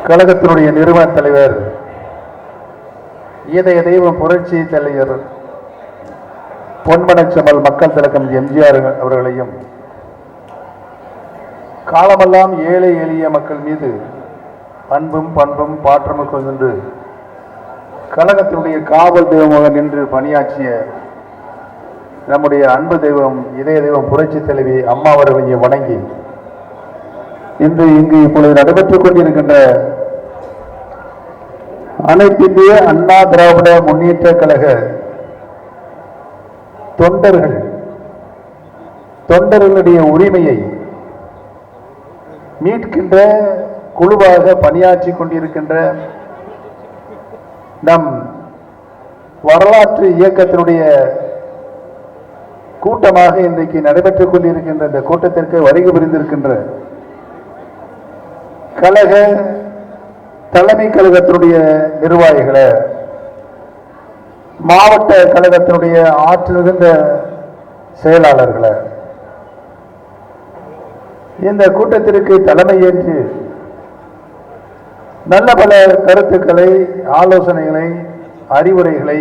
கழகத்தினுடைய நிறுவன தலைவர் இதய தெய்வம் புரட்சி தலைவர் பொன்மனச்செம்மல் மக்கள் திலகம் எம்ஜிஆர் அவர்களையும் காலமெல்லாம் ஏழை எளிய மக்கள் மீது அன்பும் பண்பும் பாற்றமும் கொண்டு கழகத்தினுடைய காவல் தெய்வமாக நின்று பணியாற்றிய நம்முடைய அன்பு தெய்வம் இதய தெய்வம் புரட்சி தலைவி அம்மா அவர்களை வணங்கி இன்று இங்கு இப்பொழுது நடைபெற்றுக் கொண்டிருக்கின்ற அனைத்து இந்திய அண்ணா திராவிட முன்னேற்ற கழக தொண்டர்களுடைய உரிமையை மீட்கின்ற குழுவாக பணியாற்றி கொண்டிருக்கின்ற நம் வரலாற்று இயக்கத்தினுடைய கூட்டமாக இன்றைக்கு நடைபெற்றுக் கொண்டிருக்கின்ற இந்த கூட்டத்திற்கு வருகை புரிந்திருக்கின்ற கழக தலைமை கழகத்தினுடைய நிர்வாகிகளை, மாவட்ட கழகத்தினுடைய ஆற்றல் மிகுந்த செயலாளர்களை, இந்த கூட்டத்திற்கு தலைமை ஏற்று நல்ல பல கருத்துக்களை, ஆலோசனைகளை, அறிவுரைகளை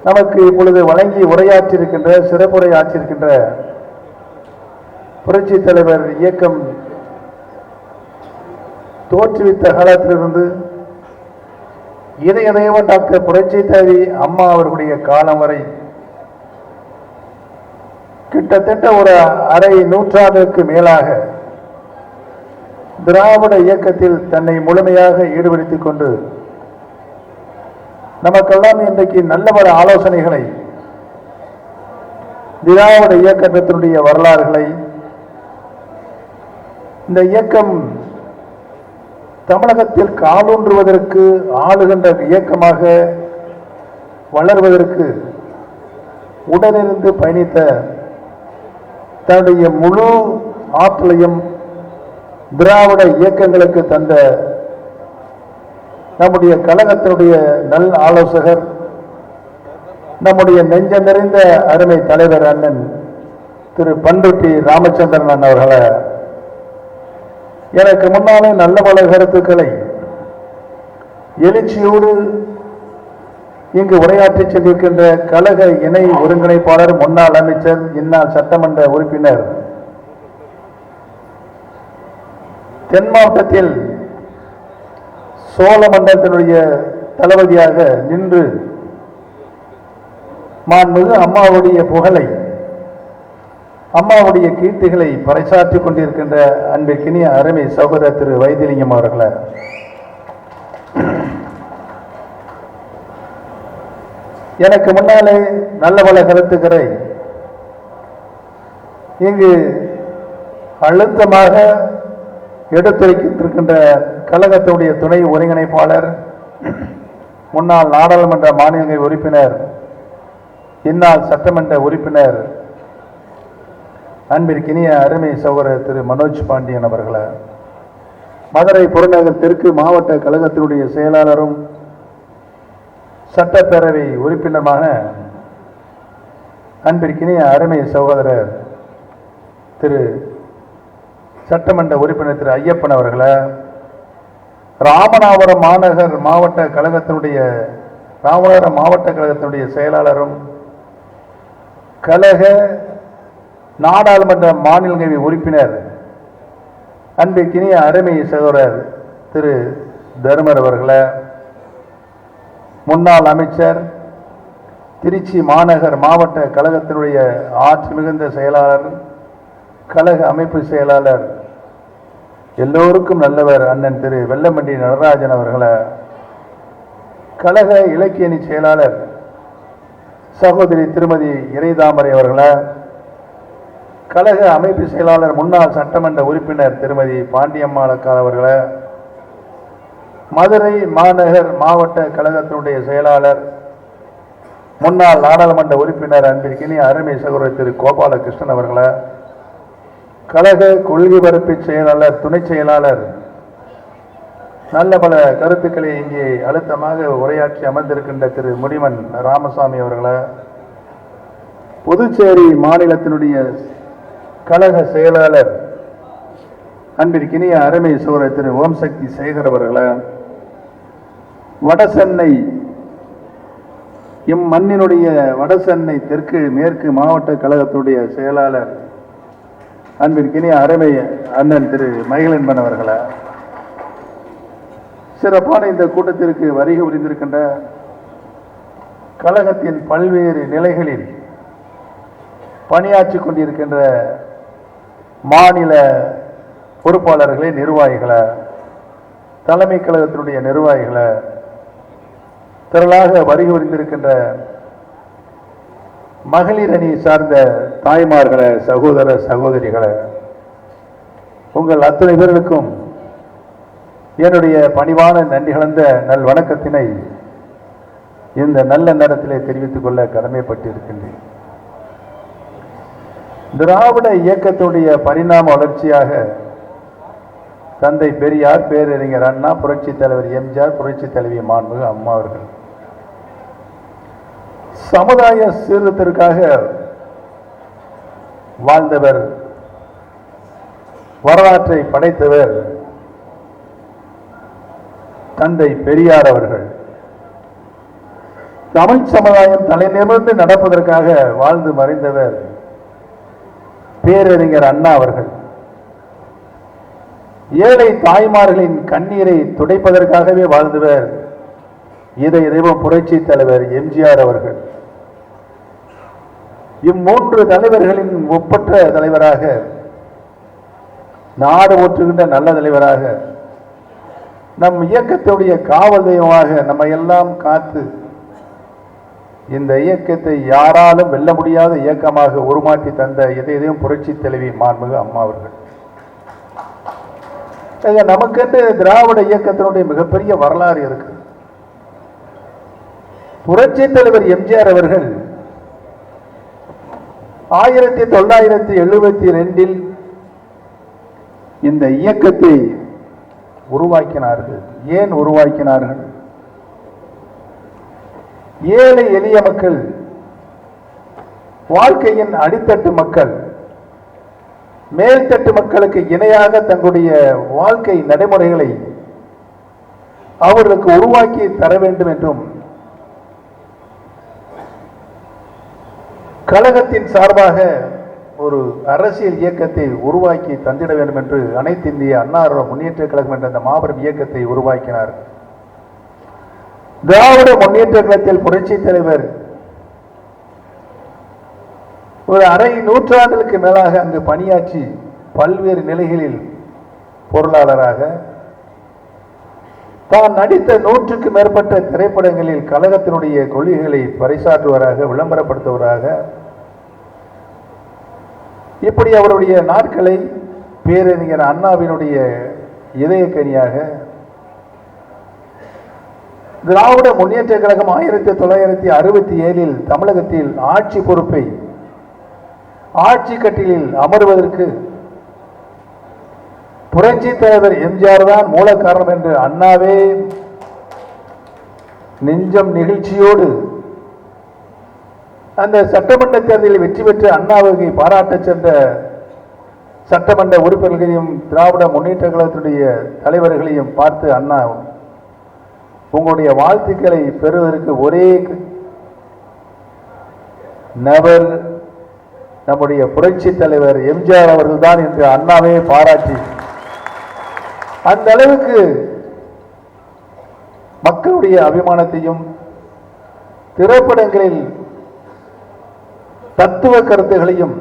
நமக்கு இப்பொழுது வழங்கி உரையாற்றியிருக்கின்ற சிறப்புரை ஆற்றியிருக்கின்ற புரட்சி தலைவர் இயக்கம் தோற்றுவித்த காலத்திலிருந்து இதய தெய்வம் டாக்டர் புரட்சி தலைவி அம்மா அவர்களுடைய காலம் வரை கிட்டத்தட்ட ஒரு அரை நூற்றாண்டுக்கு மேலாக திராவிட இயக்கத்தில் தன்னை முழுமையாக ஈடுபடுத்திக் கொண்டு நமக்கெல்லாம் இன்றைக்கு நல்ல பல ஆலோசனைகளை, திராவிட இயக்கத்தினுடைய வரலாறுகளை, இந்த இயக்கம் தமிழகத்தில் காலூன்றுவதற்கு ஆளுகின்ற இயக்கமாக வளர்வதற்கு உடனிருந்து பயணித்த தன்னுடைய முழு ஆற்றலையும் திராவிட இயக்கங்களுக்கு தந்த நம்முடைய கழகத்தினுடைய நல் ஆலோசகர், நம்முடைய நெஞ்சம் நிறைந்த அருமை தலைவர் அண்ணன் திரு பண்ருட்டி ராமச்சந்திரன் அவர்களை எனக்கு முன்னாலே நல்ல பல கருத்துக்களை எழுச்சியோடு இங்கு உரையாற்றி சென்றிருக்கின்ற கழக இணை ஒருங்கிணைப்பாளர், முன்னாள் அமைச்சர், இந்நாள் சட்டமன்ற உறுப்பினர், தென் மாவட்டத்தில் சோழ மண்டலத்தினுடைய தளபதியாக நின்று மாண்புமிகு அம்மாவுடைய புகழை, அம்மாவுடைய கீர்த்திகளை பறைசாற்றிக் கொண்டிருக்கின்ற அன்பிற்கினிய அருமை சகோதரர் திரு வைத்திலிங்கம் அவர்களை, எனக்கு முன்னாலே நல்ல பல கருத்துக்களை இங்கு அழுத்தமாக எடுத்துரைக்கின்ற கழகத்தினுடைய துணை ஒருங்கிணைப்பாளர், முன்னாள் நாடாளுமன்ற மாநில உறுப்பினர், இந்நாள் சட்டமன்ற உறுப்பினர், அன்பிற்கினிய அருமை சகோதரர் திரு மனோஜ் பாண்டியன் அவர்களை, மதுரை புறநகர் தெற்கு மாவட்ட கழகத்தினுடைய செயலாளரும் சட்டப்பேரவை உறுப்பினருமான அன்பிற்கினிய அருமை சகோதரர் திரு சட்டமன்ற உறுப்பினர் திரு ஐயப்பன் அவர்களை, ராமநாதபுரம் மாநகர் மாவட்ட கழகத்தினுடைய செயலாளரும் கழக நாடாளுமன்ற மாநில உறுப்பினர் அன்பிற்கினிய அருமை சகோதரர் திரு தர்மர் அவர்களை, முன்னாள் அமைச்சர், திருச்சி மாநகர் மாவட்ட கழகத்தினுடைய ஆற்றல் மிகுந்த செயலாளர், கழக அமைப்பு செயலாளர், எல்லோருக்கும் நல்லவர் அண்ணன் திரு வெல்லமண்டி நடராஜன் அவர்களை, கழக இலக்கிய அணி செயலாளர் சகோதரி திருமதி இறைதாமரை அவர்களை, கழக அமைப்பு செயலாளர், முன்னாள் சட்டமன்ற உறுப்பினர் திருமதி பாண்டியம்மாள் அவர்களை, மதுரை மாநகர் மாவட்ட கழகத்தினுடைய செயலாளர், முன்னாள் நாடாளுமன்ற உறுப்பினர் அன்பிற்கினிய அருமை சகோதரர் திரு கோபாலகிருஷ்ணன் அவர்களை, கழக கொள்கை பரப்பு செயலாளர், துணை செயலாளர், நல்ல பல கருத்துக்களை இங்கே அழுத்தமாக உரையாற்றி அமர்ந்திருக்கின்ற திரு முடிமன் ராமசாமி அவர்களை, புதுச்சேரி மாநிலத்தினுடைய கழக செயலாளர் அன்பிற்கினிய அருமை சகோதரர் திரு ஓம் சக்தி சேகர் அவர்களை, வடசென்னை இம்மண்ணினுடைய வடசென்னை தெற்கு மேற்கு மாவட்ட கழகத்துடைய செயலாளர் அன்பிற்கினிய அருமை அண்ணன் திரு மகிழன்பன் அவர்களை, சிறப்பான இந்த கூட்டத்திற்கு வருகை புரிந்திருக்கின்ற கழகத்தின் பல்வேறு நிலைகளில் பணியாற்றி கொண்டிருக்கின்ற மாநில பொறுப்பாளர்களே, நிர்வாகிகளை, தலைமை கழகத்தினுடைய நிர்வாகிகளை, திரளாக வருகை புரிந்திருக்கின்ற மகளிர் அணி சார்ந்த தாய்மார்களை, சகோதர சகோதரிகளை, உங்கள் அத்தனை பேர்களுக்கும் என்னுடைய பணிவான நன்றி கலந்த நல் வணக்கத்தினை இந்த நல்ல நேரத்திலே தெரிவித்துக் கொள்ள கடமைப்பட்டிருக்கின்றேன். திராவிட இயக்கத்துடைய பரிணாம வளர்ச்சியாக தந்தை பெரியார், பேரறிஞர் அண்ணா, புரட்சி தலைவர் எம்ஜிஆர், புரட்சி தலைவி மாண்புமிகு அம்மா அவர்கள் சமுதாய சீர்திருத்தத்திற்காக வாழ்ந்தவர், வரலாற்றை படைத்தவர் தந்தை பெரியார் அவர்கள். தமிழ் சமுதாயம் தலை நிமிர்ந்து நடப்பதற்காக வாழ்ந்து மறைந்தவர் பேரறிஞர் அண்ணா அவர்கள். ஏழை தாய்மார்களின் கண்ணீரை துடைப்பதற்காகவே வாழ்ந்தவர் இதய தெய்வம் புரட்சி தலைவர் எம்ஜிஆர் அவர்கள். இம்மூன்று தலைவர்களின் ஒப்பற்ற தலைவராக, நாடு ஓற்றுகின்ற நல்ல தலைவராக, நம் இயக்கத்துடைய காவல் தெய்வமாக நம்ம எல்லாம் காத்து இந்த இயக்கத்தை யாராலும் வெல்ல முடியாத இயக்கமாக உருமாற்றி தந்த இதயம் புரட்சி தலைவி மாண்புமிகு அம்மா அவர்கள். நமக்கென்று திராவிட இயக்கத்தினுடைய மிகப்பெரிய வரலாறு இருக்கு. புரட்சி தலைவர் எம்ஜிஆர் அவர்கள் 1972 இந்த இயக்கத்தை உருவாக்கினார்கள். ஏன் உருவாக்கினார்கள்? ஏழை எளிய மக்கள், வாழ்க்கையின் அடித்தட்டு மக்கள், மேல்தட்டு மக்களுக்கு இணையாக தங்களுடைய வாழ்க்கை நடைமுறைகளை அவர்களுக்கு உருவாக்கி தர வேண்டும் என்றும், கழகத்தின் சார்பாக ஒரு அரசியல் இயக்கத்தை உருவாக்கி தந்திட வேண்டும் என்று அனைத்து இந்திய அண்ணா முன்னேற்ற கழகம் என்ற அந்த மாபெரும் இயக்கத்தை உருவாக்கினார். திராவிட முன்னேற்ற கழகத்தில் புரட்சி தலைவர் ஒரு அரை நூற்றாண்டுக்கு மேலாக அங்கு பணியாற்றி பல்வேறு நிலைகளில் பொருளாளராக, தான் நடித்த 100க்கு மேற்பட்ட திரைப்படங்களில் கழகத்தினுடைய கொள்கைகளை பறைசாற்றுவராக, விளம்பரப்படுத்துவராக, இப்படி அவருடைய நாட்களை பேரறிஞர் அண்ணாவினுடைய இதயக்கனியாக திராவிட முன்னேற்ற கழகம் 1967 தமிழகத்தில் ஆட்சி பொறுப்பை, ஆட்சி கட்டிலில் அமர்வதற்கு புரட்சி தலைவர் எம்ஜிஆர் தான் மூல காரணம் என்று அண்ணாவே நெஞ்சம் நிகழ்ச்சியோடு அந்த சட்டமன்ற தேர்தலில் வெற்றி பெற்று அண்ணாவுக்கு பாராட்ட சென்ற சட்டமன்ற உறுப்பினர்களையும் திராவிட முன்னேற்ற கழகத்துடைய தலைவர்களையும் பார்த்து, அண்ணா உங்களுடைய வாழ்த்துக்களை பெறுவதற்கு ஒரே நபர் நம்முடைய புரட்சி தலைவர் எம்ஜிஆர் அவர்கள் தான் என்று அண்ணாவே பாராட்டி, அந்த அளவுக்கு மக்களுடைய அபிமானத்தையும் திரைப்படங்களில் தத்துவ கருத்துகளையும்,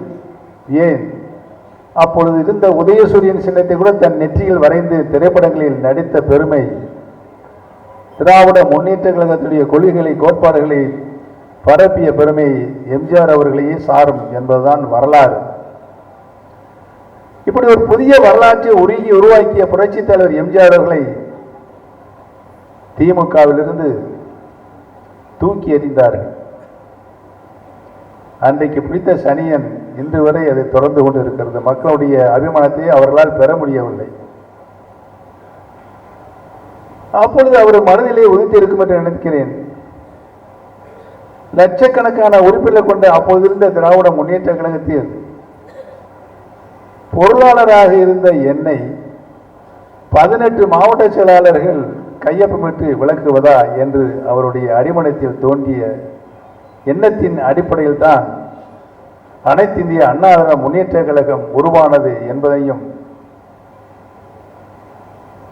ஏன் அப்பொழுது இருந்த உதயசூரியன் சின்னத்தை கூட தன் நெற்றியில் வரைந்து திரைப்படங்களில் நடித்த பெருமை திராவிட முன்னேற்ற கழகத்துடைய கொள்கைகளை, கோட்பாடுகளை பரப்பிய பெருமை எம்ஜிஆர் அவர்களையே சாரும் என்பதுதான் வரலாறு. இப்படி ஒரு புதிய வரலாற்றை உருவாக்கிய புரட்சி தலைவர் எம்ஜிஆர் அவர்களை திமுகவிலிருந்து தூக்கி எறிந்தார்கள். அன்றைக்கு பிடித்த சனியன் இன்று வரை அதை தொடர்ந்து கொண்டு இருக்கிறது. மக்களுடைய அபிமானத்தை அவர்களால் பெற முடியவில்லை. அப்பொழுது அவர் மனதிலே உதித்து இருக்கும் என்று நினைக்கிறேன். லட்சக்கணக்கான உறுப்பினர் கொண்ட அப்போது இருந்த திராவிட முன்னேற்ற கழகத்தில் பொருளாளராக இருந்த என்னை 18 மாவட்ட செயலாளர்கள் கையொப்பமிட்டு விளக்குவதா என்று அவருடைய அடிமனத்தில் தோன்றிய எண்ணத்தின் அடிப்படையில் தான் அனைத்து இந்திய அண்ணா முன்னேற்ற கழகம் உருவானது என்பதையும்,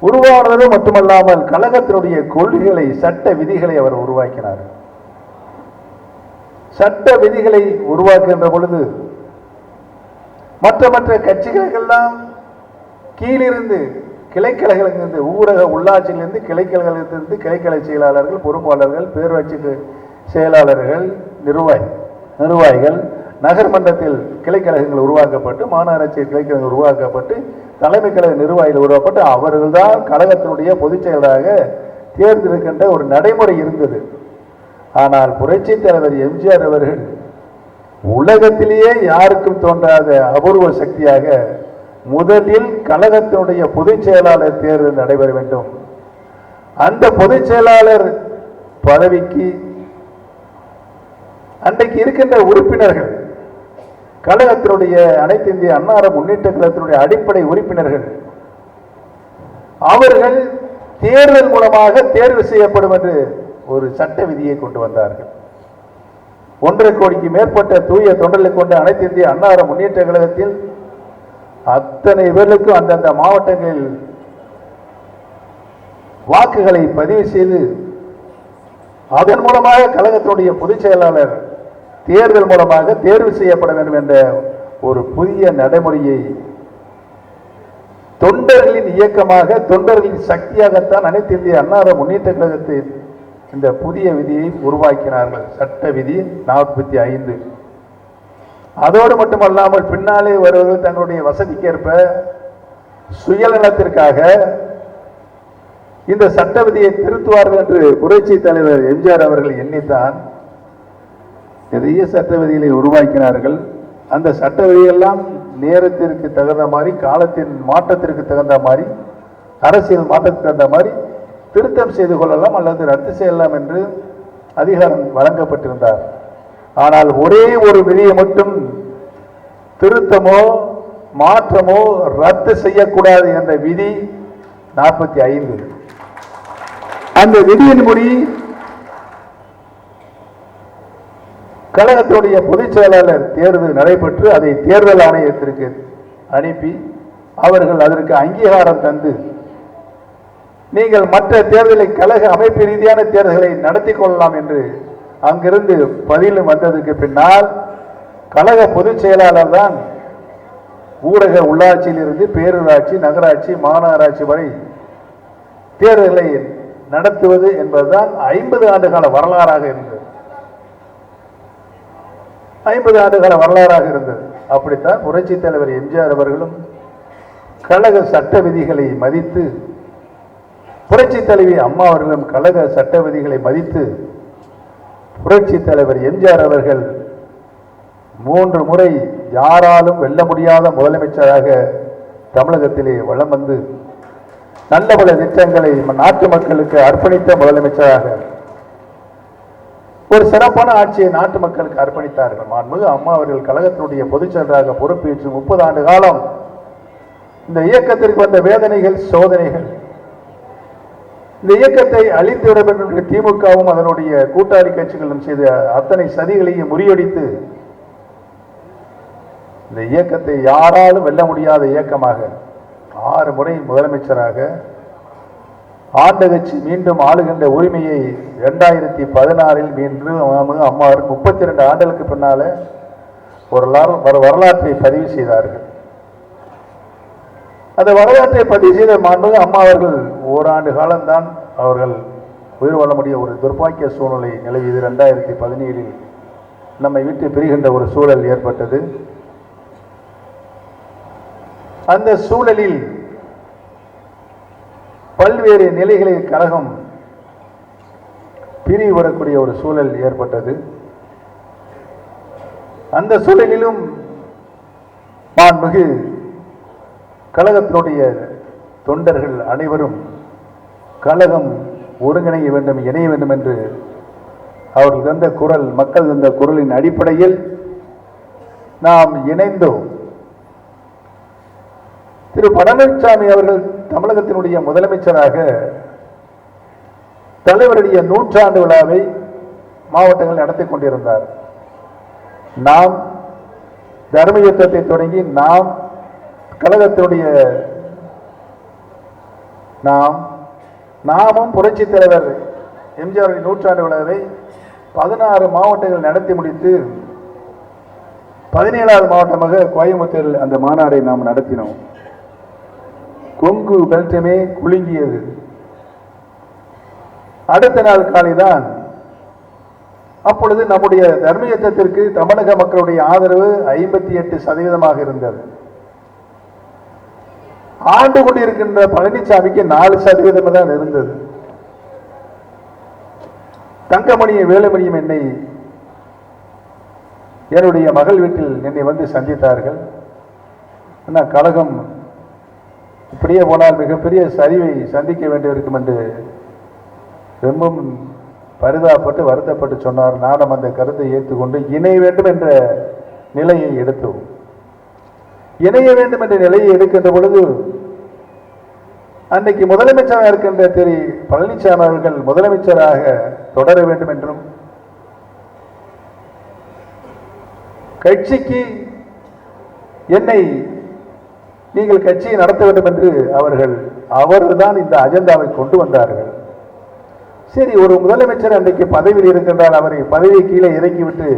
உருவானது மட்டுமல்லாமல் கழகத்தினுடைய கொள்கைகளை, சட்ட விதிகளை அவர் உருவாக்கினார். சட்ட விதிகளை உருவாக்குகின்ற பொழுது மற்ற கட்சிகளுக்கெல்லாம் கீழிருந்து கிளைக்கழகங்களிலிருந்து, ஊரக உள்ளாட்சியிலிருந்து கிளைக்கழகத்திலிருந்து கிளைக்கழக செயலாளர்கள், பொறுப்பாளர்கள், பேரூராட்சி செயலாளர்கள், நிர்வாகிகள், நகர்மன்றத்தில் கிளைக்கழகங்கள் உருவாக்கப்பட்டு, மாநகராட்சி கிளைக்கழகங்கள் உருவாக்கப்பட்டு, தலைமை கழக நிர்வாகிகள் உருவாக்கப்பட்டு அவர்கள்தான் கழகத்தினுடைய பொதுச் செயலராக தேர்ந்தெடுக்கின்ற ஒரு நடைமுறை இருந்தது. ஆனால் புரட்சி தலைவர் எம்ஜிஆர் அவர்கள் உலகத்திலேயே யாருக்கும் தோன்றாத அபூர்வ சக்தியாக முதலில் கழகத்தினுடைய பொதுச் செயலாளர் தேர்தல் நடைபெற வேண்டும். அந்த பொதுச் செயலாளர் பதவிக்கு அன்றைக்கு இருக்கின்ற உறுப்பினர்கள், கழகத்தினுடைய அனைத்து இந்திய அண்ணா முன்னேற்ற கழகத்தினுடைய அடிப்படை உறுப்பினர்கள், அவர்கள் தேர்தல் மூலமாக தேர்வு செய்யப்படும் என்று ஒரு சட்ட விதியை கொண்டு வந்தார்கள். 1.5 கோடிக்கு மேற்பட்ட தூய தொண்டர்களை கொண்ட அனைத்து இந்திய அண்ணா முன்னேற்ற கழகத்தில் அத்தனை பேருக்கும் அந்தந்த மாவட்டங்களில் வாக்குகளை பதிவு செய்து அதன் மூலமாக கழகத்தினுடைய பொதுச் செயலாளர் தேர்தல் மூலமாக தேர்வு செய்யப்பட வேண்டும் என்ற ஒரு புதிய நடைமுறையை தொண்டர்களின் இயக்கமாக, தொண்டர்களின் சக்தியாகத்தான் அனைத்து இந்திய அண்ணா முன்னேற்ற கழகத்தில் இந்த புதிய விதியை உருவாக்கினார்கள். சட்ட விதி 45. அதோடு மட்டுமல்லாமல் பின்னாலே வருவர்கள் தங்களுடைய வசதிக்கேற்ப சுயநலத்திற்காக இந்த சட்ட விதியை திருத்துவார்கள் என்று புரட்சி தலைவர் எம்ஜிஆர் அவர்கள் எண்ணித்தான் நிறைய சட்ட விதிகளை உருவாக்கினார்கள். அந்த சட்ட விதியெல்லாம் நேரத்திற்கு தகுந்த மாதிரி, காலத்தின் மாற்றத்திற்கு தகுந்த மாதிரி, அரசியல் மாற்றத்திற்கு தகுந்த மாதிரி திருத்தம் செய்து கொள்ளலாம் அல்லது ரத்து செய்யலாம் என்று அதிகாரம் வழங்கப்பட்டிருந்தார். ஆனால் ஒரே ஒரு விதியை மட்டும் திருத்தமோ மாற்றமோ ரத்து செய்யக்கூடாது என்ற விதி 45. அந்த விதியின்படி கழகத்துடைய பொதுச் செயலாளர் தேர்வு நடைபெற்று அதை தேர்தல் ஆணையத்திற்கு அனுப்பி அவர்கள் அதற்கு அங்கீகாரம் தந்து நீங்கள் மற்ற தேர்தலை, கழக அமைப்பு ரீதியான தேர்தல்களை நடத்தி கொள்ளலாம் என்று அங்கிருந்து பதில் வந்ததற்கு பின்னால் கழக பொதுச் செயலாளர் தான் ஊரக உள்ளாட்சியிலிருந்து பேரூராட்சி, நகராட்சி, மாநகராட்சி வரை தேர்தலை நடத்துவது என்பதுதான் 50 ஆண்டுகால வரலாறாக இருந்தது. 50 ஆண்டுகால வரலாறாக இருந்தது. அப்படித்தான் புரட்சி தலைவர் எம்ஜிஆர் அவர்களும் கழக சட்ட விதிகளை மதித்து, புரட்சி தலைவி அம்மா அவர்களும் கழக சட்ட விதிகளை மதித்து புரட்சி தலைவர் எம்ஜிஆர் அவர்கள் 3 முறை யாராலும் வெல்ல முடியாத முதலமைச்சராக தமிழகத்திலே வலம் வந்து நல்ல பல திட்டங்களை நாட்டு மக்களுக்கு அர்ப்பணித்த முதலமைச்சராக ஒரு சிறப்பான ஆட்சியை நாட்டு மக்களுக்கு அர்ப்பணித்தார்கள். மாண்புமிகு அம்மா அவர்கள் கழகத்தினுடைய பொதுச் செயலராக பொறுப்பேற்று 30 ஆண்டு காலம் இந்த இயக்கத்திற்கு வந்த வேதனைகள், சோதனைகள், இந்த இயக்கத்தை அழித்துவிட வேண்டும் என்று திமுகவும் அதனுடைய கூட்டாளி கட்சிகளும் செய்த அத்தனை சதிகளையும் முறியடித்து இந்த இயக்கத்தை யாராலும் வெல்ல முடியாத இயக்கமாக 6 முறை முதலமைச்சராக ஆண்ட கட்சி மீண்டும் ஆளுகின்ற உரிமையை 2016 மீண்டும் அம்மா 32 ஆண்டுகளுக்கு பின்னால ஒரு வரலாற்றை பதிவு செய்தார்கள். அந்த வரலாற்றை பதிவு செய்த மாண்புமிகு அம்மா அவர்கள் ஓராண்டு காலம்தான் அவர்கள் உயிர் வாழ முடிய ஒரு துர்பாக்கிய சூழ்நிலை நிலவியது. 2017 நம்மை விட்டு பிரிகின்ற ஒரு சூழல் ஏற்பட்டது. அந்த சூழலில் பல்வேறு நிலைகளில் கழகம் பிரிவு வரக்கூடிய ஒரு சூழல் ஏற்பட்டது. அந்த சூழலிலும் மாண்புமிகு கழகத்தினுடைய தொண்டர்கள் அனைவரும் கழகம் ஒருங்கிணைய வேண்டும், இணைய வேண்டும் என்று அவர்கள் தந்த குரல், மக்கள் தந்த குரலின் அடிப்படையில் நாம் இணைந்தோம். திரு பழனிசாமி அவர்கள் தமிழகத்தினுடைய முதலமைச்சராக தலைவருடைய 100ஆண்டு விழாவை மாவட்டங்கள் நடத்தி கொண்டிருந்தார். நாம் தர்ம யுத்தத்தை தொடங்கி கழகத்தினுடைய நாமும் புரட்சி தலைவர் எம்ஜிஆர் 100ஆண்டு விழாவை 16 மாவட்டங்கள் நடத்தி முடித்து 17வது மாவட்டமாக கோயம்புத்தூரில் அந்த மாநாடை நாம் நடத்தினோம். கொங்கு பெல்டமே குலுங்கியது. அடுத்த நாள் காலைதான் அப்பொழுது நம்முடைய தர்ம யுத்தத்திற்கு தமிழக மக்களுடைய ஆதரவு 58% இருந்தது. ஆண்டு கொண்டிருக்கின்ற பழனிசாமிக்கு 4% தான் இருந்தது. தங்கமணியும் வேலுமணியும் என்னுடைய மகள் வீட்டில் என்னை வந்து சந்தித்தார்கள். கழகம் இப்படியே போனால் மிகப்பெரிய சரிவை சந்திக்க வேண்டியிருக்கும் என்று ரொம்பவும் பரிதாபப்பட்டு வருத்தப்பட்டு சொன்னார். நானும் அந்த கருத்தை ஏற்றுக்கொண்டு இணைய வேண்டும் என்ற நிலையை எடுத்தோம். இணைய வேண்டும் என்ற நிலையை எடுக்கின்ற பொழுது அன்னைக்கு முதலமைச்சராக இருக்கின்ற திரு பழனிசாமி அவர்கள் முதலமைச்சராக தொடர வேண்டும் என்றும் கட்சிக்கு என்னை நீங்கள் கட்சியை நடத்த வேண்டும் என்று அவர்தான் இந்த அஜெண்டாவை கொண்டு வந்தார்கள். சரி, ஒரு முதலமைச்சர் அன்றைக்கு பதவியில் இருக்கின்றால் அவரை பதவியை கீழே இறக்கிவிட்டு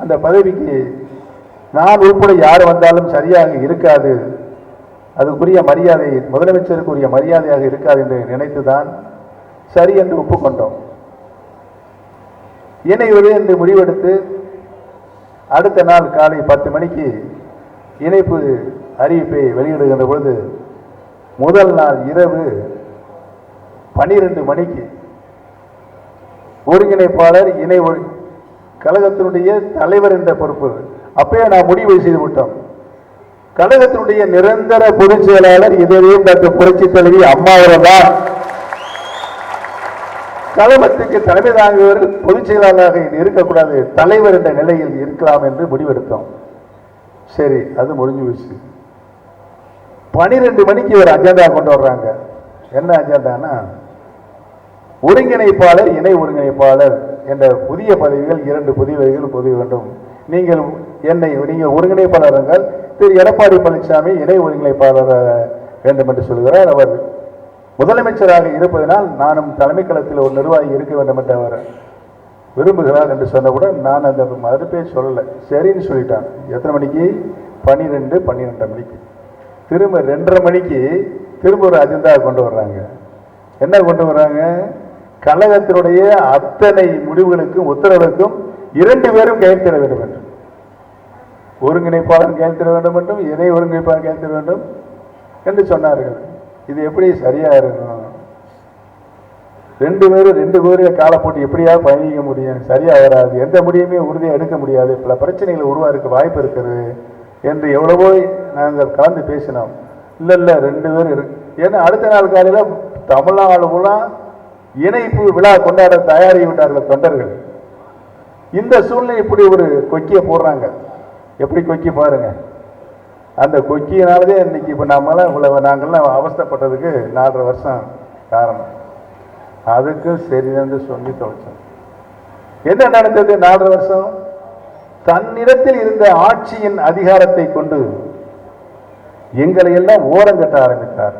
அந்த பதவிக்கு நான் உட்பட யார் வந்தாலும் சரியாக இருக்காது, அதுக்குரிய மரியாதை முதலமைச்சருக்குரிய மரியாதையாக இருக்காது என்று நினைத்துதான் சரி என்று ஒப்புக்கொண்டோம். இணைவது என்று முடிவெடுத்து அடுத்த நாள் காலை 10 மணிக்கு இணைப்பு அறிவிப்பை வெளியிடுகின்ற பொழுது முதல் நாள் இரவு 12 மணிக்கு ஒருங்கிணைப்பாளர் கழகத்தினுடைய தலைவர் என்ற பொறுப்பு அப்பயே நான் முடிவு செய்து விட்டோம். கழகத்தினுடைய நிரந்தர பொதுச் செயலாளர் இதையும் டாக்டர் புரட்சி தலைவி அம்மா அவர்கள் கழகத்துக்கு தலைமை தாங்குவர்கள் பொதுச் செயலாளராக இருக்கக்கூடாது, தலைவர் என்ற நிலையில் இருக்கலாம் என்று முடிவெடுத்தோம். சரி, அது முடிஞ்சு போச்சு. 12 மணிக்கு ஒரு அஜெண்டா கொண்டு வர்றாங்க. என்ன அஜெண்டானா ஒருங்கிணைப்பாளர் இணை ஒருங்கிணைப்பாளர் என்ற புதிய பதவிகள் 2 பதவிகள் பொது வேண்டும். நீங்கள் ஒருங்கிணைப்பாளர்கள் திரு எடப்பாடி பழனிசாமி இணை ஒருங்கிணைப்பாளர் வேண்டும் என்று சொல்கிறார். அவர் முதலமைச்சராக இருப்பதனால் நானும் தலைமை களத்தில் ஒரு நிர்வாகி இருக்க வேண்டும் என்று அவர் விரும்புகிறார் என்று சொன்னவுடன் நான் அந்த மறுப்பே சொல்லலை, சரின்னு சொல்லிட்டான். எத்தனை மணிக்கு? 12 மணிக்கு. திரும்ப 2:30 மணிக்கு திரும்ப ஒரு அஜெண்டா கொண்டு வர்றாங்க. என்ன கொண்டு வர்றாங்க? கழகத்தினுடைய அத்தனை முடிவுகளுக்கும் உத்தரவுக்கும் 2 பேரும் கையெழுத்திட வேண்டும் என்று, ஒருங்கிணைப்பாளர் கையெழுத்திட வேண்டும் என்றும் இணை ஒருங்கிணைப்பாளர் கையெழுத்திட வேண்டும் என்று சொன்னார்கள். இது எப்படி சரியா இருக்கும்? 2 பேரும் காலை போட்டு எப்படியாவது பயணிக்க முடியும்? சரியா வராது, எந்த முடியுமே உறுதியாக எடுக்க முடியாது, பல பிரச்சனைகள் உருவாக்க வாய்ப்பு இருக்கிறது என்று எவ்வளவோ நாங்கள் கலந்து பேசினோம். இல்லை 2 பேர் இருக்கு. ஏன்னா அடுத்த நாள் காலையில் தமிழ்நாடு மூலம் இணைப்பு விழா கொண்டாட தயாரி விட்டார்கள் தொண்டர்கள். இந்த சூழ்நிலை இப்படி ஒரு கொக்கியை போடுறாங்க. எப்படி கொக்கி பாருங்க. அந்த கொக்கியினாலதே இன்னைக்கு இப்போ நாங்கள்லாம் அவஸ்தைப்பட்டதுக்கு 4.5 வருஷம் காரணம். அதுக்கு சரின்னு சொல்லி தொலைச்சோம். என்ன நடந்தது? 4.5 வருஷம் தன்னிடத்தில் இருந்த ஆட்சியின் அதிகாரத்தை கொண்டு எங்களை எல்லாம் ஓரங்கட்ட ஆரம்பித்தார்.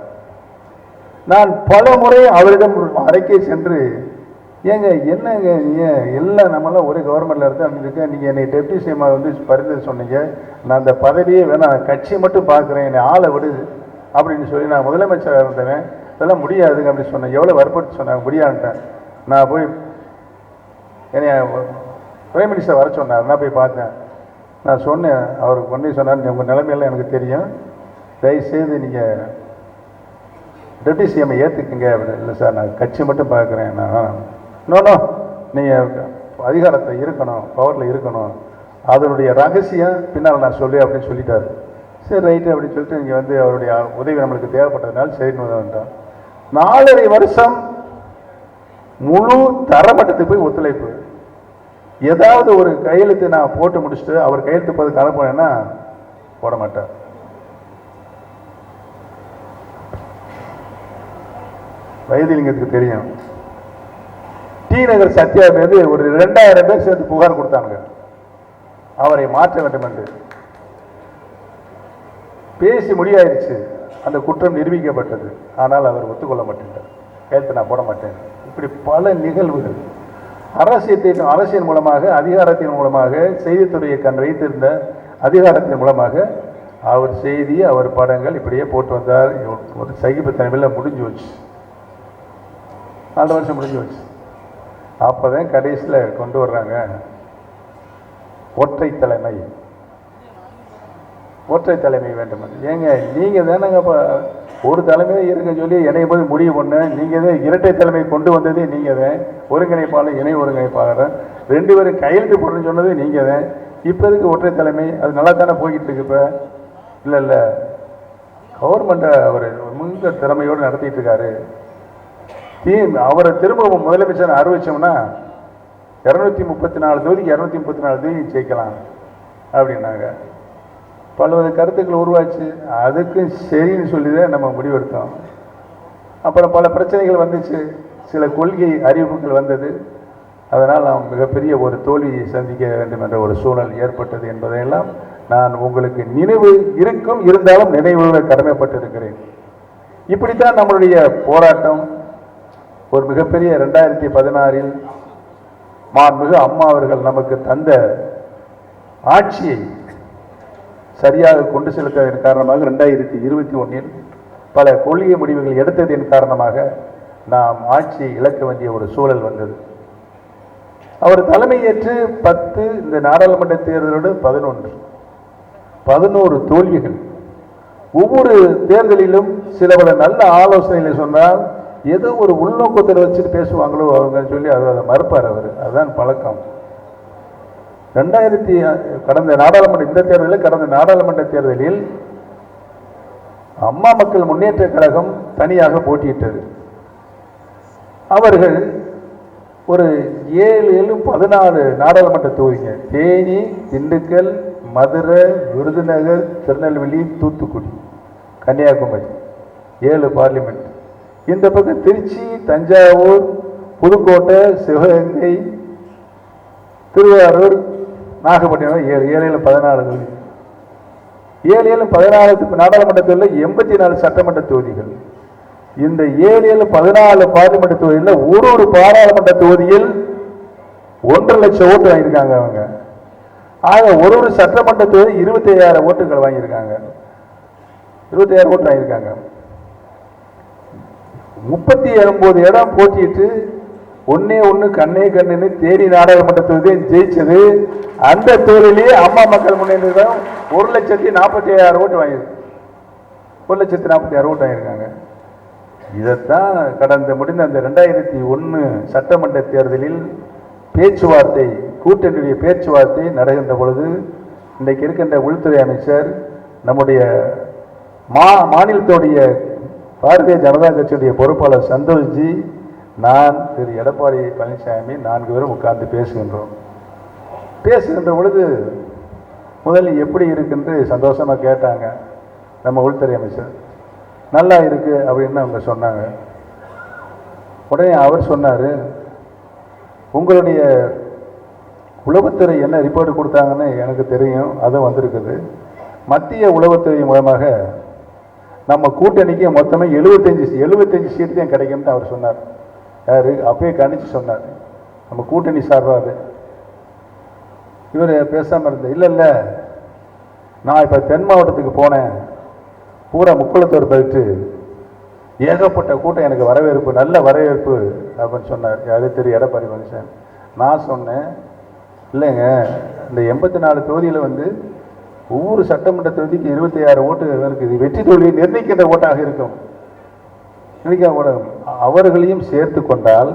நான் பல முறை அவரிடம் அறைக்கே சென்று, ஏங்க என்னங்க எல்லாம் நம்மளாம் ஒரே கவர்மெண்ட்ல இருக்க, நீங்க என்னை டெப்டி சிஎம் வந்து பரிந்துரை சொன்னீங்க, நான் அந்த பதவியே வேணாம், கட்சி மட்டும் பார்க்குறேன், என்னை ஆளை விடு அப்படின்னு சொல்லி நான் முதலமைச்சராக இருந்தேன், இதெல்லாம் முடியாதுங்க அப்படின்னு சொன்னேன். எவ்வளோ வற்புறுத்தி சொன்னாங்க, முடியாதுட்டேன். நான் போய் என்னைய பிரைம் மினிஸ்டர் வர சொன்னார். நான் போய் பார்த்தேன். நான் சொன்னேன், அவருக்கு ஒன்றே சொன்னார், உங்கள் நிலைமையெல்லாம் எனக்கு தெரியும், தயவுசெய்து நீங்கள் டெப்டி சிஎம்ஐ ஏற்றுக்குங்க அப்படின்னு. இல்லை சார், நான் கட்சி மட்டும் பார்க்குறேன். நோ நீங்கள் அதிகாரத்தை இருக்கணும், பவரில் இருக்கணும், அதனுடைய ரகசியம் பின்னால் நான் சொல்லி அப்படின்னு சொல்லிட்டாரு. சரி ரைட்டு அப்படின்னு சொல்லிட்டு நீங்கள் வந்து அவருடைய உதவி நம்மளுக்கு தேவைப்பட்டதுனால சரின்னு வந்துட்டோம். 4.5 வருஷம் முழு தரமட்டத்துக்கு போய் ஒத்துழைப்பு. ஏதாவது ஒரு கையெழுத்து நான் போட்டு முடிச்சுட்டு அவர் கையெழுத்து போதுக்கு அனுப்பினேன்னா போட மாட்டார். வைத்திலிங்கத்துக்கு தெரியும். டி நகர் சத்யா மீது ஒரு 2000 பேர் சேர்ந்து புகார் கொடுத்தாங்க அவரை மாற்ற வேண்டும் என்று. பேசி முடியாயிருச்சு, அந்த குற்றம் நிரூபிக்கப்பட்டது. ஆனால் அவர் ஒத்துக்கொள்ள மாட்டேன், கையெழுத்து நான் போட மாட்டேன். இப்படி பல நிகழ்வுகள் அரசியல் மூலமாக, அதிகாரத்தின் மூலமாக, செய்தித்துறையை வைத்திருந்த அதிகாரத்தின் மூலமாக அவர் செய்தி, அவர் படங்கள் இப்படியே போட்டு வந்தார். ஒரு சகிப்புத்தன்மையில் முடிஞ்சு வச்சு 4 வருஷம் முடிஞ்சு வச்சு. அப்போதான் கடைசியில் கொண்டு வர்றாங்க ஒற்றை தலைமை. ஒற்றை தலைமை வேண்டும். ஏங்க நீங்கள் தானங்க இப்போ ஒரு தலைமையை இருக்க சொல்லி என்னை போது முடிவு பண்ண, நீங்கள் தான் இரட்டை தலைமை கொண்டு வந்ததே நீங்கள் தான். ஒருங்கிணைப்பாளர், இணை ஒருங்கிணைப்பாளர் 2 பேரும் கையெழுத்து போடுன்னு சொன்னது நீங்கள் தான். இப்போ எதுக்கு ஒற்றை தலைமை? அது நல்லா தானே போய்கிட்டு இருக்கு. இப்போ இல்லை கவர்மெண்ட்டை அவர் மிக திறமையோடு நடத்திட்டு இருக்காரு. அவரை திரும்ப முதலமைச்சர் அறிவிச்சோம்னா 234 தொகுதிக்கு 234 தொகுதி ஜெயிக்கலாம் அப்படின்னாங்க. பல்வேறு கருத்துக்கள் உருவாச்சு. அதுக்கும் சரின்னு சொல்லி தான் நம்ம முடிவெடுத்தோம். அப்புறம் பல பிரச்சனைகள் வந்துச்சு, சில கொள்கை அறிவிப்புகள் வந்தது. அதனால் நாம் மிகப்பெரிய ஒரு தோல்வியை சந்திக்க வேண்டும் என்ற ஒரு சூழல் ஏற்பட்டது என்பதையெல்லாம் நான் உங்களுக்கு நினைவு இருந்தாலும் நினைவுகளை கடமைப்பட்டிருக்கிறேன். இப்படித்தான் நம்மளுடைய போராட்டம் ஒரு மிகப்பெரிய 2016 மாண்புமிகு அம்மா அவர்கள் நமக்கு தந்த ஆட்சியை சரியாக கொண்டு செலுத்ததன் காரணமாக 2021 பல கொள்கை முடிவுகள் எடுத்ததின் காரணமாக நாம் ஆட்சியை இழக்க வேண்டிய ஒரு சூழல் வந்தது. அவர் தலைமையேற்று 10, இந்த நாடாளுமன்ற தேர்தலோடு 11 தோல்விகள். ஒவ்வொரு தேர்தலிலும் சில பல நல்ல ஆலோசனைகளை சொன்னால் ஏதோ ஒரு உள்நோக்கத்தில் வச்சுட்டு பேசுவாங்களோ அவங்க சொல்லி அதை மறுப்பார் அவர். அதுதான் பழக்கம். கடந்த நாடாளுமன்ற தேர்தலில் அம்மா மக்கள் முன்னேற்ற கழகம் தனியாக போட்டியிட்டது. அவர்கள் ஒரு 7-14 நாடாளுமன்ற தொகுதிங்க, தேனி, திண்டுக்கல், மதுரை, விருதுநகர், திருநெல்வேலி, தூத்துக்குடி, கன்னியாகுமரி 7 பார்லிமெண்ட். இந்த பக்கம் திருச்சி, தஞ்சாவூர், புதுக்கோட்டை, சிவகங்கை, திருவாரூர், நாகப்பட்டினம் 7-14 தொகுதி. 7-14 நாடாளுமன்ற தொகுதியில் 84 சட்டமன்ற தொகுதிகள். இந்த 7-14 பார்லிமெண்ட் தொகுதியில் ஒரு பாராளுமன்ற தொகுதியில் 1.5 லட்சம் ஓட்டு வாங்கியிருக்காங்க அவங்க. ஆக ஒரு சட்டமன்ற தொகுதி 25,000 ஓட்டுகள் வாங்கியிருக்காங்க. 25,000 ஓட்டு வாங்கியிருக்காங்க. 39 இடம் போட்டிட்டு ஒண்ணு கண்ணுன்னு தேனி நாடாளுமன்ற தொகுதியை ஜெயிச்சது. அந்த தொகுதியிலேயே அம்மா மக்கள் முன்னேற்றம் 1,40,040 ஓட்டு வாங்கியிருக்கு. 1,40,040 ஓட்டு வாங்கியிருக்காங்க. இதைத்தான் கடந்த முடிந்த அந்த 2001 சட்டமன்ற தேர்தலில் பேச்சுவார்த்தை, கூட்டணியுடைய பேச்சுவார்த்தை நடக்கின்ற பொழுது இன்றைக்கு இருக்கின்ற உள்துறை அமைச்சர், நம்முடைய மாநிலத்துடைய பாரதிய ஜனதா கட்சியுடைய பொறுப்பாளர் சந்தோஷ்ஜி, நான் திரு எடப்பாடி பழனிசாமி 4 பேரும் உட்கார்ந்து பேசுகின்ற பொழுது முதலில் எப்படி இருக்குன்னு சந்தோஷமா கேட்டாங்க. நம்ம உள்துறை அமைச்சர் நல்லா இருக்கு அப்படின்னு அவங்க சொன்னாங்க. உடனே அவர் சொன்னார், உங்களுடைய உளவுத்துறை என்ன ரிப்போர்ட் கொடுத்தாங்கன்னு எனக்கு தெரியும், அதுவும் வந்திருக்குது. மத்திய உளவுத்துறை மூலமாக நம்ம கூட்டணிக்கு மொத்தமே 75 சீட்டு தான் கிடைக்கும்னு அவர் சொன்னார். யாரு அப்பயே கணிச்சு சொன்னார், நம்ம கூட்டணி சார்பாக. இவர் பேசாமல் இருந்த இல்லை நான் இப்போ தென் மாவட்டத்துக்கு போனேன், பூரா முக்குளத்தூர் போயிட்டு ஏகப்பட்ட கூட்டம், எனக்கு வரவேற்பு, நல்ல வரவேற்பு அப்படின்னு சொன்னார். யாரு திரு எடப்பாடி பழனிசாமி. நான் சொன்னேன், இல்லைங்க இந்த 84 தொகுதியில் ஒவ்வொரு சட்டமன்ற தொகுதிக்கு 26 ஓட்டு இருக்குது. வெற்றி தோல்வியை நிர்ணயிக்கின்ற ஓட்டாக இருக்கும். அவர்களையும் சேர்த்து கொண்டால்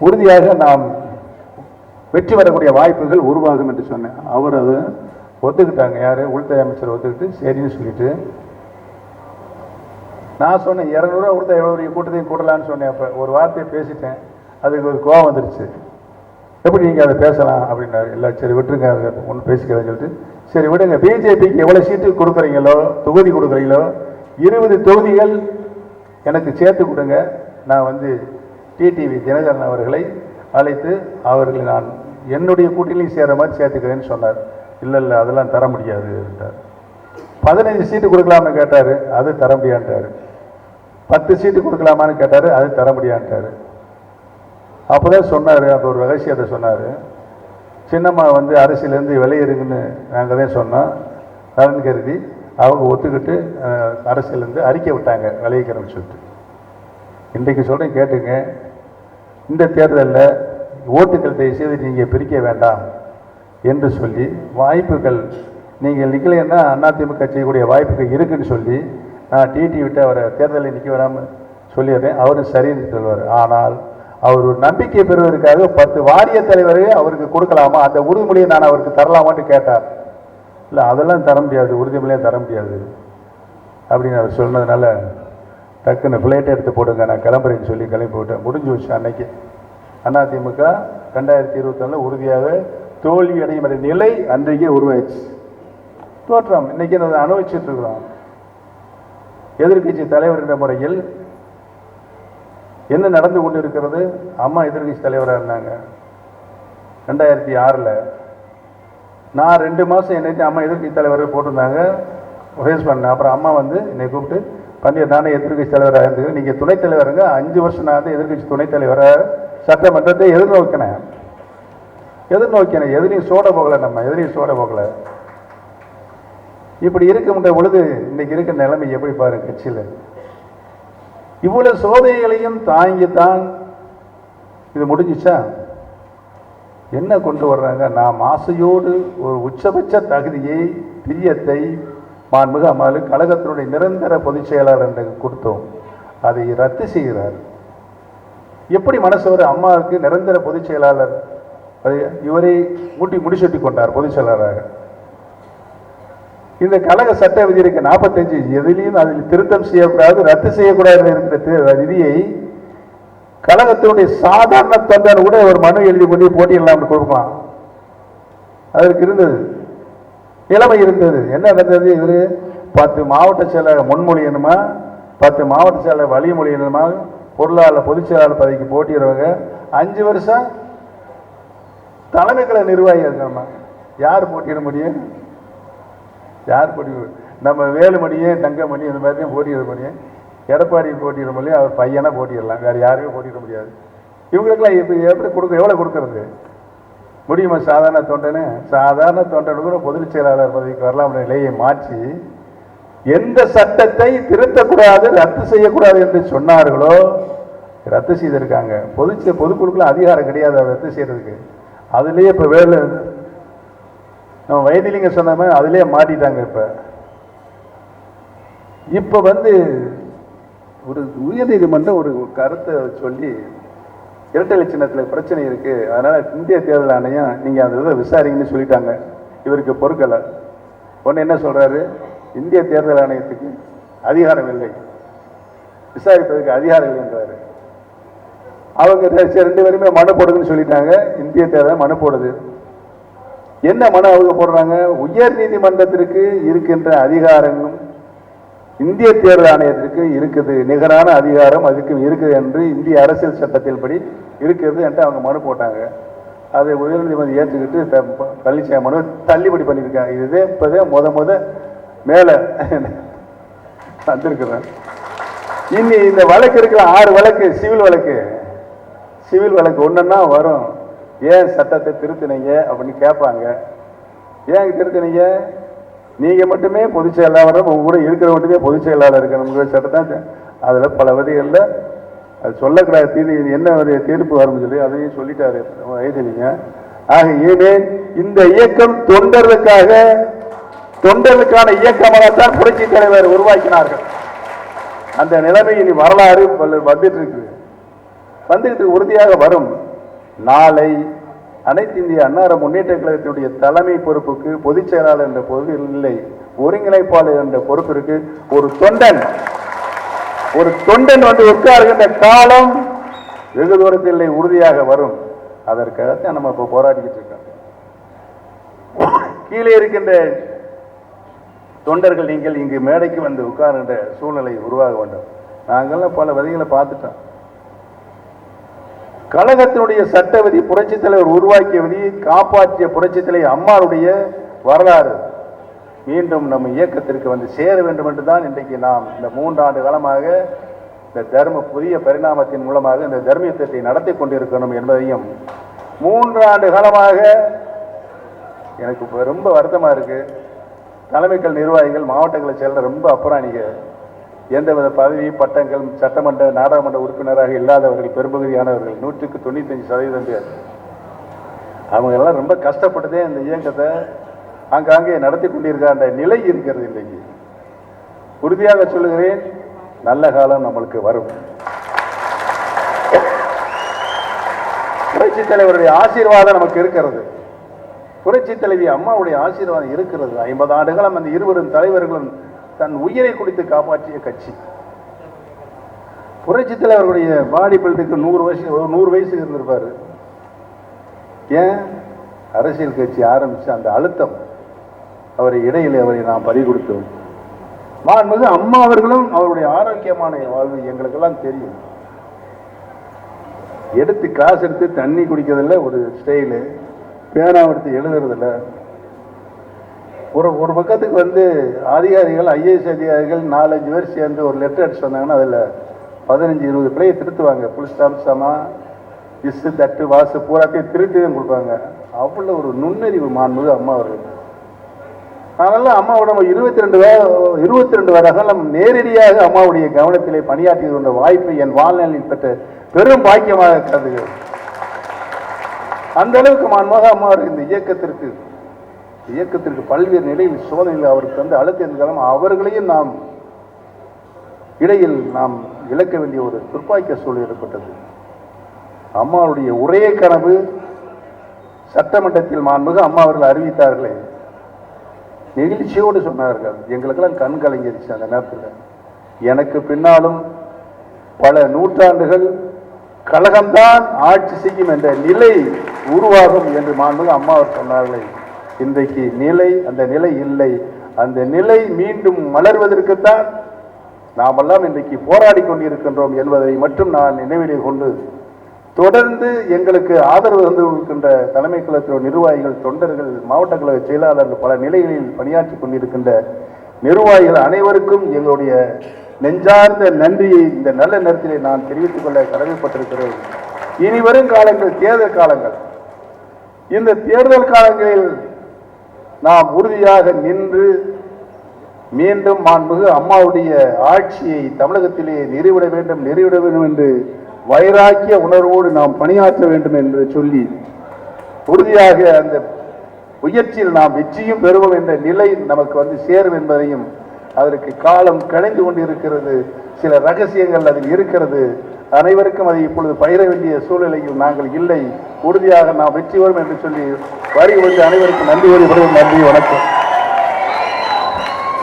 உறுதியாக நாம் வெற்றி பெறக்கூடிய வாய்ப்புகள் உருவாகும் என்று சொன்னேன். அவர் அதை ஒத்துக்கிட்டாங்க. யாரு? உள்துறை அமைச்சர் ஒத்துக்கிட்டு சரின்னு சொல்லிட்டு, நான் சொன்னேன் 200 ரூபா கொடுத்தா எவ்வளோ பெரிய கூட்டத்தையும் கூட்டலான்னு சொன்னேன். அப்போ ஒரு வார்த்தையை பேசிட்டேன், அதுக்கு ஒரு கோவம் வந்துருச்சு. எப்படி நீங்கள் அதை பேசலாம் அப்படின்னாரு. இல்லை சரி விட்டுருங்க, அதை ஒன்றும் பேசிக்கிறேன்னு சொல்லிட்டு, சரி விடுங்க. பிஜேபிக்கு எவ்வளோ சீட்டு கொடுக்குறீங்களோ, தொகுதி கொடுக்குறீங்களோ, 20 தொகுதிகள் எனக்கு சேர்த்து கொடுங்க, நான் வந்து டிடிவி தினகரன் அவர்களை அழைத்து அவர்களை நான் என்னுடைய கூட்டணியும் சேர மாதிரி சேர்த்துக்கிறேன்னு சொன்னார். இல்லை அதெல்லாம் தர முடியாது என்றார். 15 சீட்டு கொடுக்கலாம்னு கேட்டார், அது தர முடியான்ட்டார். 10 சீட்டு கொடுக்கலாமான்னு கேட்டார், அது தர முடியான்ட்டார். அப்போ தான் சொன்னார், அப்போ ஒரு ரகசியத்தை சொன்னார், சின்னம்மா வந்து அரசியலேருந்து வெளியேறுங்கன்னு நாங்கள் தான் சொன்னோம். நலன் கருதி அவங்க ஒத்துக்கிட்டு அரசியலேருந்து அறிக்கை விட்டாங்க விளைவிக்கிறோம்னு சொல்லிட்டு. இன்றைக்கு சொல்கிறேன் கேட்டுங்க, இந்த தேர்தலில் ஓட்டுக்கள் தயவுசெய்து நீங்கள் பிரிக்க வேண்டாம் என்று சொல்லி வாய்ப்புகள் நீங்கள் நிற்கலைன்னா அதிமுக செய்யக்கூடிய வாய்ப்புகள் இருக்குன்னு சொல்லி நான் டிடி விட்டு அவரை தேர்தலில் நிற்க வேணாமல் சொல்லிடுறேன். அவரும் சரின்னு சொல்லுவார். ஆனால் அவர் ஒரு நம்பிக்கை பெறுவதற்காக 10 வாரிய தலைவரை அவருக்கு கொடுக்கலாமா, அந்த உறுதிமொழியை நான் அவருக்கு தரலாமான்னு கேட்டார். இல்லை அதெல்லாம் தர முடியாது, உறுதிமொழியாக தர முடியாது அப்படின்னு அவர் சொன்னதுனால டக்குன்னு ஃப்ளைட் எடுத்து போடுங்க நான் கிளம்புறேன்னு சொல்லி கிளம்பி விட்டேன். முடிஞ்சு வச்சு அன்னைக்கு அதிமுக 2021 உறுதியாக தோல்வி அடையும் நிலை அன்றைக்கே உருவாயிடுச்சு. தோற்றம் இன்னைக்கு அதை அனுபவிச்சுட்டு இருக்கிறோம். எதிர்கட்சி தலைவர் என்ற முறையில் என்ன நடந்து கொண்டு இருக்கிறது? அம்மா எதிர்கட்சி தலைவராக இருந்தாங்க 2006. நான் 2 மாதம் என்னைக்கு அம்மா எதிர்கட்சி தலைவர் போட்டிருந்தாங்க, ஃபேஸ் பண்ணேன். அப்புறம் அம்மா வந்து என்னை கூப்பிட்டு பன்னீர் நானே எதிர்கட்சி தலைவராக இருந்தது, நீங்கள் துணைத் தலைவருங்க. 5 வருஷம் நான் வந்து எதிர்கட்சி துணைத் தலைவராக சட்டமன்றத்தை எதிர்நோக்கினேன். எதிரையும் சோட போகலை, நம்ம எதிரையும் சோட போகலை. இப்படி இருக்கின்ற பொழுது இன்னைக்கு இருக்கிற நிலைமை எப்படி பாருங்க. கட்சியில் இவ்வளவு சோதனைகளையும் தாங்கித்தான் இது முடிஞ்சிச்சா? என்ன கொண்டு வர்றாங்க? நாம் ஆசையோடு ஒரு உச்சபட்ச தகுதியை பிரியத்தை மாண்புமிகு அம்மாவுக்கு கழகத்தினுடைய நிரந்தர பொதுச் செயலாளர் என்று கொடுத்தோம். அதை ரத்து செய்கிறார். எப்படி மனசு வர? அம்மாவுக்கு நிரந்தர பொதுச் செயலாளர் இவரை முடிசூட்டி கொண்டார் பொதுச் செயலாளராக. இந்த கழக சட்ட விதி இருக்கு 45, எதிலையும் அதில் திருத்தம் செய்யக்கூடாது, ரத்து செய்யக்கூடாது இருக்கிற விதியை கழகத்தினுடைய சாதாரண தொண்டர் கூட ஒரு மனு எழுதி கொண்டு போட்டியிடலாம் கொடுக்கலாம். அதற்கு இருந்தது நிலைமை இருந்தது. என்ன நடந்தது? இவரு 10 மாவட்ட செயலர் முன்மொழியணுமா, 10 மாவட்ட செயலர் வழிமொழியணுமா, பொருளாளர் பொதுச் செயலாளர் பதவிக்கு போட்டிடுறவங்க 5 வருஷம் தலைமை கழக நிர்வாகி இருக்கணுமா? யார் போட்டியிட முடியும்? யார் போட்டி? நம்ம வேலுமணியே தங்கமணி இந்த மாதிரி தான் போட்டியிட முடியும். எடப்பாடி போட்டியிட முடியும், அவர் பையனா போட்டிடலாம், வேறு யாருமே போட்டியிட முடியாது. இவங்களுக்கெல்லாம் இப்போ எப்படி கொடுக்க, எவ்வளோ கொடுக்கறது முடியுமா? சாதாரண தொண்டனு கூட பொதுச் செயலாளர் பதவிக்கு வரலாம் நிலையை மாற்றி எந்த சட்டத்தை திருத்தக்கூடாது, ரத்து செய்யக்கூடாது என்று சொன்னார்களோ ரத்து செய்திருக்காங்க. பொதுக்குழுக்குள்ள அதிகாரம் கிடையாது அதை ரத்து செய்யறதுக்கு. அதுலேயே இப்போ வேலை நம்ம வைத்திலிங்க சொன்ன மாதிரி அதுலேயே மாட்டிட்டாங்க. இப்போ வந்து ஒரு உயர்நீதிமன்றம் ஒரு கருத்தை சொல்லி இரட்டை சின்னத்தில் பிரச்சனை இருக்கு, அதனால இந்திய தேர்தல் ஆணையம் நீங்க அந்த இதை விசாரிங்கன்னு சொல்லிட்டாங்க. இவருக்கு பொறுக்கலை. ஒன்று என்ன சொல்றாரு? இந்திய தேர்தல் ஆணையத்துக்கு அதிகாரம் இல்லை, விசாரிப்பதற்கு அதிகாரம் இல்லைன்றாரு. அவங்க 2 பேருமே மனு போடுதுன்னு சொல்லிட்டாங்க. இந்திய தேர்தல் மனு போடுது. என்ன மனு அவங்க போடுறாங்க? உயர் நீதிமன்றத்திற்கு இருக்கின்ற அதிகாரங்களும் இந்திய தேர்தல் ஆணையத்திற்கு இருக்குது, நிகரான அதிகாரம் அதுக்கு இருக்குது என்று இந்திய அரசியல் சட்டத்தில் படி இருக்குது என்று அவங்க மனு போட்டாங்க. அதை உயர்நீதிமன்றம் ஏற்றுக்கிட்டு பழனிசாமி மனு தள்ளுபடி பண்ணியிருக்காங்க. இதுதான் இப்போதான் முத மேலே வந்திருக்கிறேன். இனி இந்த வழக்கு இருக்கிற 6 வழக்கு சிவில் வழக்கு ஒன்றுன்னா வரும். ஏன் சட்டத்தை திருத்தினீங்க அப்படின்னு கேட்பாங்க. ஏன் திருத்தினீங்க? நீங்க மட்டுமே பொதுச் செயலாளர், உங்க கூட இருக்கிற மட்டுமே பொதுச் செயலாளர் இருக்கிற சட்டத்தை அதில் பல வரிகளில் அது சொல்லக்கூடாது. என்ன ஒரு தீர்ப்பு வரும்னு சொல்லி அதையும் சொல்லிட்டாரு எழுதினீங்க. ஆக ஏனே இந்த இயக்கம் தொண்டர்களுக்கான இயக்கமாகத்தான் புரட்சி தலைவர் உருவாக்கினார்கள். அந்த நிலைமை இனி வரலாறு வந்துட்டு உறுதியாக வரும். நாளை அனைத்து இந்திய அண்ணா முன்னேற்ற கழகத்தினுடைய தலைமை பொறுப்புக்கு பொதுச் செயலாளர் என்ற பொறுப்பு இல்லை, ஒருங்கிணைப்பாளர் என்ற பொறுப்பிற்கு ஒரு தொண்டன் வந்து உட்காருகின்ற காலம் வெகு தூரத்தில் உறுதியாக வரும். அதற்காகத்தான் நம்ம இப்போ போராடிக்கிட்டு இருக்கோம். கீழே இருக்கின்ற தொண்டர்கள் நீங்கள் இங்கு மேடைக்கு வந்து உட்கார்கின்ற சூழ்நிலை உருவாக வேண்டும். நாங்கள்லாம் பல விதைகளை பார்த்துட்டோம். கழகத்தினுடைய சட்ட விதி புரட்சித் தலைவர் உருவாக்கிய விதி, காப்பாற்றிய புரட்சித் தலைவர் அம்மாவுடைய வரலாறு மீண்டும் நம்ம இயக்கத்திற்கு வந்து சேர வேண்டும் என்றுதான் இன்றைக்கு நாம் இந்த 3 ஆண்டு காலமாக இந்த புதிய பரிணாமத்தின் மூலமாக இந்த தர்மயுத்தத்தை நடத்தி கொண்டிருக்கணும் என்பதையும் 3 ஆண்டு காலமாக எனக்கு ரொம்ப வருத்தமாக இருக்கு. தலைமைகள் நிர்வாகிகள் மாவட்டங்களை செயலர் ரொம்ப அப்புறாணிங்க, எந்தவித பதவி பட்டங்கள் சட்டமன்ற நாடாளுமன்ற உறுப்பினராக இல்லாதவர்கள் பெரும்பகுதியானவர்கள் 195% பேர். அவங்க எல்லாம் ரொம்ப கஷ்டப்பட்டுதே இந்த இயக்கத்தை ஆங்காங்கே நடத்தி கொண்டிருக்கிற நிலை இருக்கிறது. இன்றைக்கு உறுதியாக சொல்லுகிறேன், நல்ல காலம் நம்மளுக்கு வரும். புரட்சி தலைவருடைய ஆசீர்வாதம் நமக்கு இருக்கிறது. புரட்சி தலைவி அம்மாவுடைய ஆசீர்வாதம் இருக்கிறது. 50 ஆண்டுகளும் அந்த இருவரும் தலைவர்களும் தன் உயிரை குடித்து காப்பாற்றிய கட்சி. புரட்சி தலைவர்களுடைய பாடி பில்டுக்கு 100 வயசு இருந்திருப்பாரு. ஏன்? அரசியல் கட்சி ஆரம்பிச்சு அந்த அழுத்தம் அவரை இடையிலே அவரை நாம் பறி கொடுத்தோம். மாண்புமிகு அம்மா அவர்களும் அவருடைய ஆரோக்கியமான வாழ்வு எங்களுக்கெல்லாம் தெரியும். எடுத்து கிளாஸ் எடுத்து தண்ணி குடிக்கிறதில்ல ஒரு ஸ்டைலு, பேனா எடுத்து எழுதுறதில்ல. ஒரு பக்கத்துக்கு வந்து அதிகாரிகள் ஐஏஎஸ் அதிகாரிகள் 4-5 பேர் சேர்ந்து ஒரு லெட்டர் அடிச்சு வந்தாங்கன்னா அதில் 15-20 பிள்ளையை திருத்துவாங்க. புல் ஸ்டாம்ப் சமா இஸ்ஸு தட்டு வாசு பூராத்தையும் திருத்தி தான் கொடுப்பாங்க. அவ்வளோ ஒரு நுண்ணறிவு மாண்புமிகு அம்மா அவர்கள். அதனால அம்மாவோட 22 வருடம் நேரடியாக அம்மாவுடைய கவனத்திலே பணியாற்றிய கொண்ட வாய்ப்பை என் வாழ்நாளில் பெற்ற பெரும் பாக்கியமாக கருதுகிறேன். அந்த அளவுக்கு மாண்புமிகு அம்மா இந்த இயக்கத்திற்கு பல்வேறு நிலையில் சோதனையில் அவருக்கு வந்து அழுத்தம் அவர்களையும் நாம் இடையில் நாம் இழக்க வேண்டிய ஒரு துர்ப்பாக்கிய சூழல் ஏற்பட்டது. அம்மாவுடைய ஒரே கனவு சட்டமன்றத்தில் மாண்புமிகு அம்மா அவர்கள் அறிவித்தார்களே, நெகிழ்ச்சியோடு சொன்னார்கள். எங்களுக்கெல்லாம் கண் கலங்கிருச்சு அந்த நேரத்தில். எனக்கு பின்னாலும் பல நூற்றாண்டுகள் கழகம்தான் ஆட்சி செய்யும் என்ற நிலை உருவாகும் என்று மாண்புமிகு அம்மா அவர் சொன்னார்களே, இன்றைக்கு அந்த நிலை இல்லை. அந்த நிலை மீண்டும் மலர்வதற்குத்தான் நாமெல்லாம் இன்றைக்கு போராடி கொண்டிருக்கின்றோம் என்பதை மட்டும் நான் நினைவிலே கொண்டு, தொடர்ந்து எங்களுக்கு ஆதரவு தந்து இருக்கின்ற தலைமை கழகத்தின் நிர்வாகிகள், தொண்டர்கள், மாவட்ட கழக செயலாளர்கள், பல நிலைகளில் பணியாற்றி கொண்டிருக்கின்ற நிர்வாகிகள் அனைவருக்கும் எங்களுடைய நெஞ்சார்ந்த நன்றியை இந்த நல்ல நேரத்திலே நான் தெரிவித்துக் கொள்ள கடமைப்பட்டிருக்கிறேன். இனி வரும் காலங்கள் தேர்தல் காலங்கள். இந்த தேர்தல் காலங்களில் நாம் உறுதியாக நின்று மீண்டும் மாண்புமிகு அம்மாவுடைய ஆட்சியை தமிழகத்திலே நிறுவிட வேண்டும் என்று வைராக்கிய உணர்வோடு நாம் பணியாற்ற வேண்டும் என்று சொல்லி உறுதியாக அந்த முயற்சியில் நாம் வெற்றியும் பெறுவோம் என்ற நிலை நமக்கு வந்து சேரும் என்பதையும், அதற்கு காலம் கழிந்து கொண்டிருக்கிறது, சில ரகசியங்கள் அதில் இருக்கிறது, அனைவருக்கும் அதை இப்பொழுது பயிர வேண்டிய சூழ்நிலையில் நாங்கள் இல்லை, உறுதியாக நாம் வெற்றி வரும் என்று சொல்லி வரி வந்து அனைவருக்கும் நன்றி கூறி நன்றி, வணக்கம்.